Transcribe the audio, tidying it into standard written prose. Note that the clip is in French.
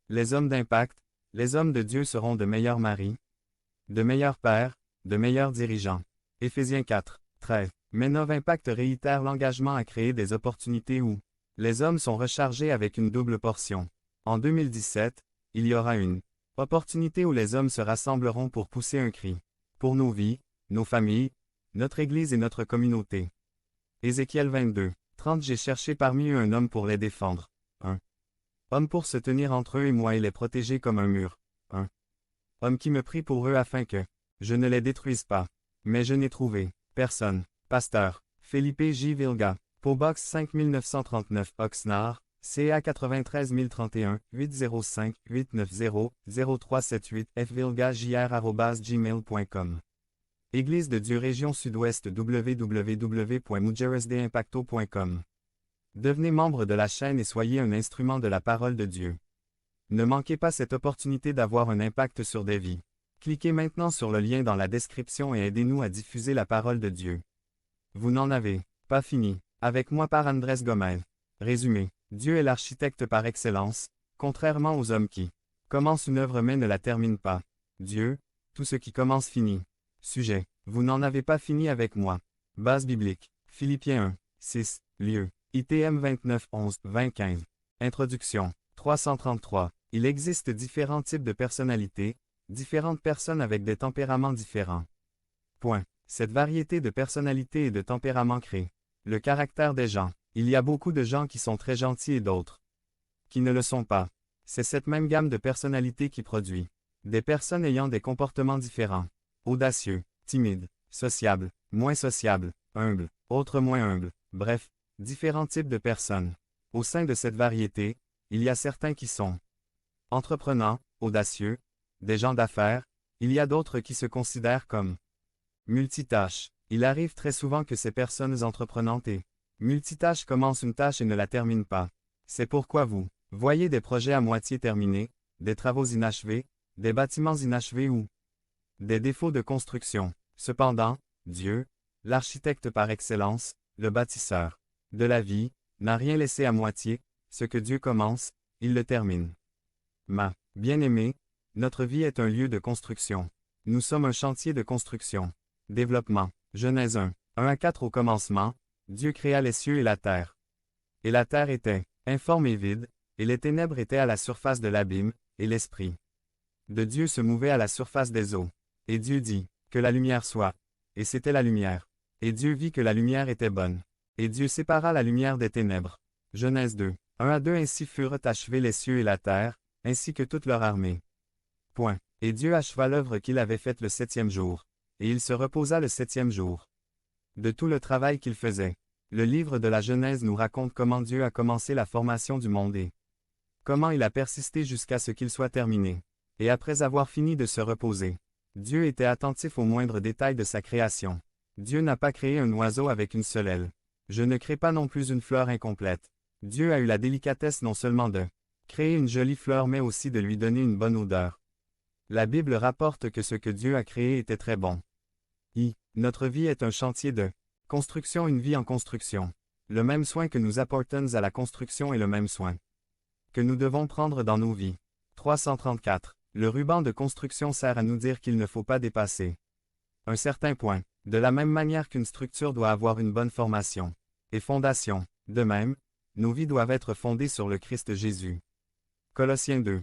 Les hommes d'impact, les hommes de Dieu seront de meilleurs maris, de meilleurs pères, de meilleurs dirigeants. Éphésiens 4, 13. Mais Nov Impact réitère l'engagement à créer des opportunités où les hommes sont rechargés avec une double portion. En 2017, il y aura une opportunité où les hommes se rassembleront pour pousser un cri. Pour nos vies, nos familles, notre Église et notre communauté. Ézéchiel 22, 30. J'ai cherché parmi eux un homme pour les défendre. 1. Homme pour se tenir entre eux et moi et les protéger comme un mur. 1. Homme qui me prie pour eux afin que je ne les détruise pas. Mais je n'ai trouvé personne. Pasteur Felipe J. Vilga. P.O. Box 5939 Oxnard, CA 93031 805 890 0378 fvilgajr@gmail.com. Église de Dieu Région Sud-Ouest www.mujeresdeimpacto.com. Devenez membre de la chaîne et soyez un instrument de la parole de Dieu. Ne manquez pas cette opportunité d'avoir un impact sur des vies. Cliquez maintenant sur le lien dans la description et aidez-nous à diffuser la parole de Dieu. Vous n'en avez pas fini. Avec moi par Andrés Gomez. Résumé. Dieu est l'architecte par excellence, contrairement aux hommes qui commencent une œuvre mais ne la terminent pas. Dieu, tout ce qui commence finit. Sujet. Vous n'en avez pas fini avec moi. Base biblique. Philippiens 1, 6. Lieu. ITM 29 11 20 15. Introduction. 333. Il existe différents types de personnalités, différentes personnes avec des tempéraments différents. Point. Cette variété de personnalités et de tempéraments crée le caractère des gens. Il y a beaucoup de gens qui sont très gentils et d'autres qui ne le sont pas. C'est cette même gamme de personnalités qui produit des personnes ayant des comportements différents. Audacieux, timides, sociables, moins sociables, humbles, autres moins humbles. Bref, différents types de personnes. Au sein de cette variété, il y a certains qui sont entreprenants, audacieux, des gens d'affaires, il y a d'autres qui se considèrent comme multitâches. Il arrive très souvent que ces personnes entreprenantes et multitâches commencent une tâche et ne la terminent pas. C'est pourquoi vous voyez des projets à moitié terminés, des travaux inachevés, des bâtiments inachevés ou des défauts de construction. Cependant, Dieu, l'architecte par excellence, le bâtisseur de la vie, n'a rien laissé à moitié. Ce que Dieu commence, il le termine. Ma bien-aimée, notre vie est un lieu de construction. Nous sommes un chantier de construction. Développement. Genèse 1, 1 à 4. Au commencement, Dieu créa les cieux et la terre. Et la terre était informe et vide, et les ténèbres étaient à la surface de l'abîme, et l'Esprit de Dieu se mouvait à la surface des eaux. Et Dieu dit, que la lumière soit. Et c'était la lumière. Et Dieu vit que la lumière était bonne. Et Dieu sépara la lumière des ténèbres. Genèse 2, 1 à 2. Ainsi furent achevés les cieux et la terre, ainsi que toute leur armée. Point. Et Dieu acheva l'œuvre qu'il avait faite le 7e jour. Et il se reposa le 7e jour de tout le travail qu'il faisait. Le livre de la Genèse nous raconte comment Dieu a commencé la formation du monde et comment il a persisté jusqu'à ce qu'il soit terminé. Et après avoir fini de se reposer, Dieu était attentif aux moindres détails de sa création. Dieu n'a pas créé un oiseau avec une seule aile. Je ne crée pas non plus une fleur incomplète. Dieu a eu la délicatesse non seulement de créer une jolie fleur mais aussi de lui donner une bonne odeur. La Bible rapporte que ce que Dieu a créé était très bon. Notre vie est un chantier de construction, une vie en construction. Le même soin que nous apportons à la construction est le même soin que nous devons prendre dans nos vies. 334. Le ruban de construction sert à nous dire qu'il ne faut pas dépasser un certain point, de la même manière qu'une structure doit avoir une bonne formation et fondation. De même, nos vies doivent être fondées sur le Christ Jésus. Colossiens 2,